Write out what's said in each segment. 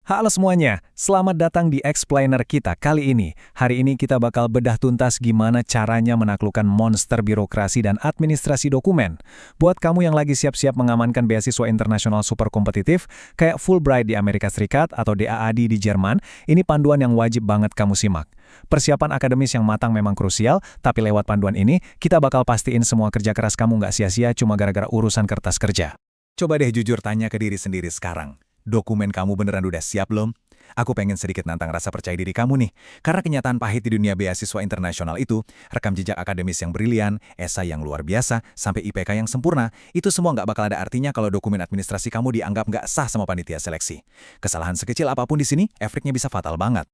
Halo semuanya, selamat datang di Explainer kita kali ini. Hari ini kita bakal bedah tuntas gimana caranya menaklukkan monster birokrasi dan administrasi dokumen. Buat kamu yang lagi siap-siap mengamankan beasiswa internasional super kompetitif, kayak Fulbright di Amerika Serikat atau DAAD di Jerman, ini panduan yang wajib banget kamu simak. Persiapan akademis yang matang memang krusial, tapi lewat panduan ini, kita bakal pastiin semua kerja keras kamu nggak sia-sia cuma gara-gara urusan kertas kerja. Coba deh jujur tanya ke diri sendiri sekarang. Dokumen kamu beneran udah siap belum? Aku pengen sedikit nantang rasa percaya diri kamu nih. Karena kenyataan pahit di dunia beasiswa internasional itu, rekam jejak akademis yang brilian, esai yang luar biasa, sampai IPK yang sempurna, itu semua nggak bakal ada artinya kalau dokumen administrasi kamu dianggap nggak sah sama panitia seleksi. Kesalahan sekecil apapun di sini, efeknya bisa fatal banget.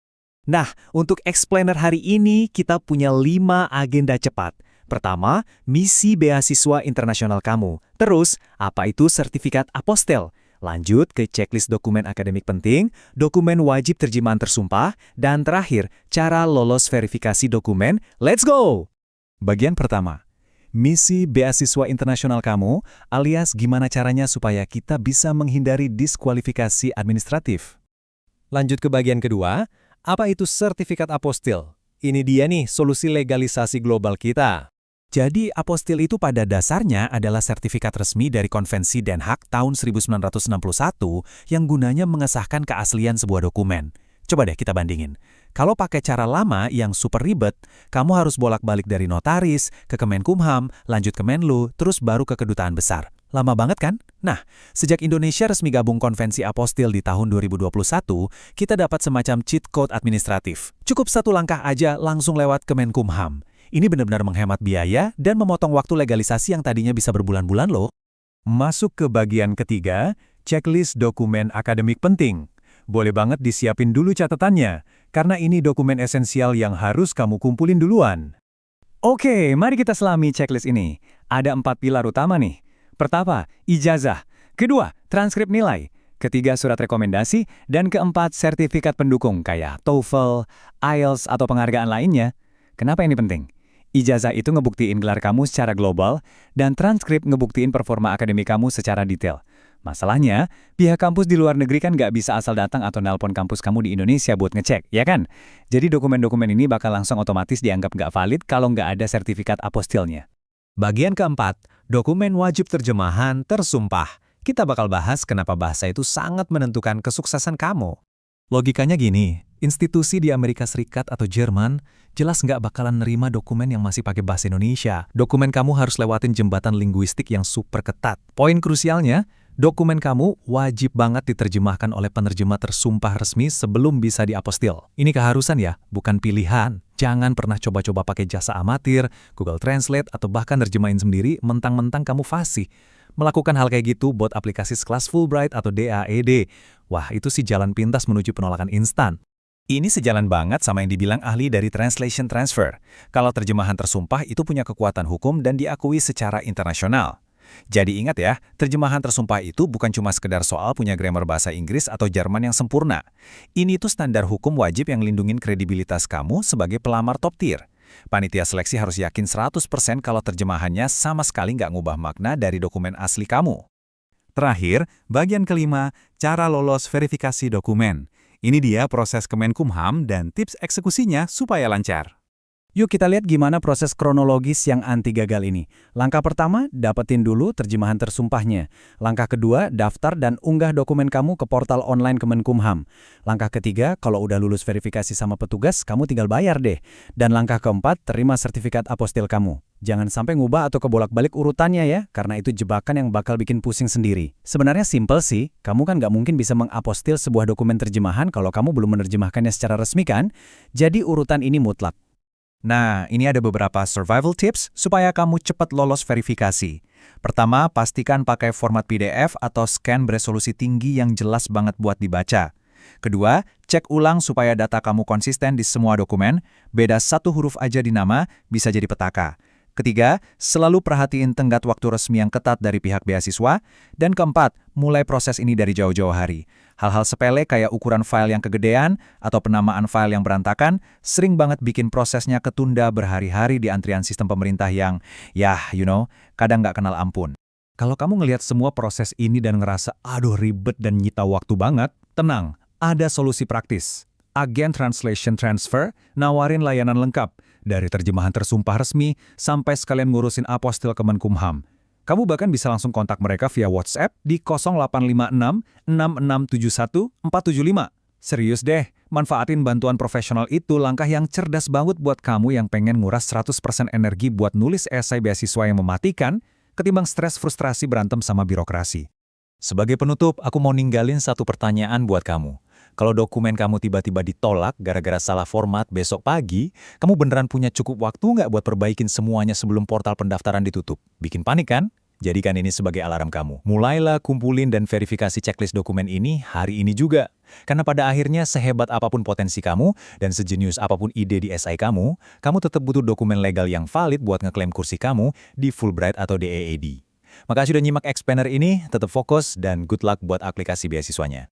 Nah, untuk Explainer hari ini kita punya 5 agenda cepat. Pertama, misi beasiswa internasional kamu. Terus, apa itu sertifikat apostel? Lanjut ke checklist dokumen akademik penting, dokumen wajib terjemahan tersumpah, dan terakhir, cara lolos verifikasi dokumen. Let's go! Bagian pertama, misi beasiswa internasional kamu, alias gimana caranya supaya kita bisa menghindari diskualifikasi administratif. Lanjut ke bagian kedua, apa itu sertifikat apostil? Ini dia nih solusi legalisasi global kita. Jadi, apostil itu pada dasarnya adalah sertifikat resmi dari Konvensi Den Haag tahun 1961 yang gunanya mengesahkan keaslian sebuah dokumen. Coba deh kita bandingin. Kalau pakai cara lama yang super ribet, kamu harus bolak-balik dari notaris, ke Kemenkumham, lanjut ke Menlu, terus baru ke kedutaan besar. Lama banget kan? Nah, sejak Indonesia resmi gabung Konvensi Apostil di tahun 2021, kita dapat semacam cheat code administratif. Cukup satu langkah aja langsung lewat Kemenkumham. Ini benar-benar menghemat biaya dan memotong waktu legalisasi yang tadinya bisa berbulan-bulan loh. Masuk ke bagian ketiga, checklist dokumen akademik penting. Boleh banget disiapin dulu catatannya, karena ini dokumen esensial yang harus kamu kumpulin duluan. Oke, mari kita selami checklist ini. Ada 4 pilar utama nih. Pertama, ijazah. Kedua, transkrip nilai. Ketiga, surat rekomendasi. Dan keempat, sertifikat pendukung kayak TOEFL, IELTS, atau penghargaan lainnya. Kenapa ini penting? Ijazah itu ngebuktiin gelar kamu secara global, dan transkrip ngebuktiin performa akademik kamu secara detail. Masalahnya, pihak kampus di luar negeri kan nggak bisa asal datang atau nelpon kampus kamu di Indonesia buat ngecek, ya kan? Jadi dokumen-dokumen ini bakal langsung otomatis dianggap nggak valid kalau nggak ada sertifikat apostilnya. Bagian keempat, dokumen wajib terjemahan tersumpah. Kita bakal bahas kenapa bahasa itu sangat menentukan kesuksesan kamu. Logikanya gini, institusi di Amerika Serikat atau Jerman jelas nggak bakalan nerima dokumen yang masih pakai bahasa Indonesia. Dokumen kamu harus lewatin jembatan linguistik yang super ketat. Poin krusialnya, dokumen kamu wajib banget diterjemahkan oleh penerjemah tersumpah resmi sebelum bisa diapostil. Ini keharusan ya, bukan pilihan. Jangan pernah coba-coba pakai jasa amatir, Google Translate, atau bahkan terjemahin sendiri mentang-mentang kamu fasih. Melakukan hal kayak gitu buat aplikasi sekelas Fulbright atau DAED. Wah, itu sih jalan pintas menuju penolakan instan. Ini sejalan banget sama yang dibilang ahli dari Translation Transfer. Kalau terjemahan tersumpah itu punya kekuatan hukum dan diakui secara internasional. Jadi ingat ya, terjemahan tersumpah itu bukan cuma sekedar soal punya grammar bahasa Inggris atau Jerman yang sempurna. Ini tuh standar hukum wajib yang lindungin kredibilitas kamu sebagai pelamar top tier. Panitia seleksi harus yakin 100% kalau terjemahannya sama sekali nggak ngubah makna dari dokumen asli kamu. Terakhir, bagian kelima, cara lolos verifikasi dokumen. Ini dia proses Kemenkumham dan tips eksekusinya supaya lancar. Yuk kita lihat gimana proses kronologis yang anti gagal ini. Langkah pertama, dapetin dulu terjemahan tersumpahnya. Langkah kedua, daftar dan unggah dokumen kamu ke portal online Kemenkumham. Langkah ketiga, kalau udah lulus verifikasi sama petugas, kamu tinggal bayar deh. Dan langkah keempat, terima sertifikat apostil kamu. Jangan sampai ngubah atau kebolak-balik urutannya ya, karena itu jebakan yang bakal bikin pusing sendiri. Sebenarnya simple sih, kamu kan nggak mungkin bisa mengapostil sebuah dokumen terjemahan kalau kamu belum menerjemahkannya secara resmi kan? Jadi urutan ini mutlak. Nah, ini ada beberapa survival tips supaya kamu cepat lolos verifikasi. Pertama, pastikan pakai format PDF atau scan beresolusi tinggi yang jelas banget buat dibaca. Kedua, cek ulang supaya data kamu konsisten di semua dokumen, beda satu huruf aja di nama, bisa jadi petaka. Ketiga, selalu perhatiin tenggat waktu resmi yang ketat dari pihak beasiswa. Dan keempat, mulai proses ini dari jauh-jauh hari. Hal-hal sepele kayak ukuran file yang kegedean atau penamaan file yang berantakan sering banget bikin prosesnya ketunda berhari-hari di antrian sistem pemerintah yang, kadang nggak kenal ampun. Kalau kamu ngelihat semua proses ini dan ngerasa, aduh ribet dan nyita waktu banget, tenang, Ada solusi praktis. Agen Translation Transfer nawarin layanan lengkap, dari terjemahan tersumpah resmi sampai sekalian ngurusin apostil Kemenkumham. Kamu bahkan bisa langsung kontak mereka via WhatsApp di 0856 6671 475. Serius deh, manfaatin bantuan profesional itu langkah yang cerdas banget buat kamu yang pengen nguras 100% energi buat nulis esai beasiswa yang mematikan, ketimbang stres frustrasi berantem sama birokrasi. Sebagai penutup, aku mau ninggalin satu pertanyaan buat kamu. Kalau dokumen kamu tiba-tiba ditolak gara-gara salah format besok pagi, kamu beneran punya cukup waktu nggak buat perbaikin semuanya sebelum portal pendaftaran ditutup? Bikin panik kan? Jadikan ini sebagai alarm kamu. Mulailah kumpulin dan verifikasi checklist dokumen ini hari ini juga. Karena pada akhirnya sehebat apapun potensi kamu dan sejenius apapun ide di SI kamu tetap butuh dokumen legal yang valid buat ngeklaim kursi kamu di Fulbright atau DAAD. Makasih udah nyimak Explainer ini, tetap fokus dan good luck buat aplikasi beasiswanya.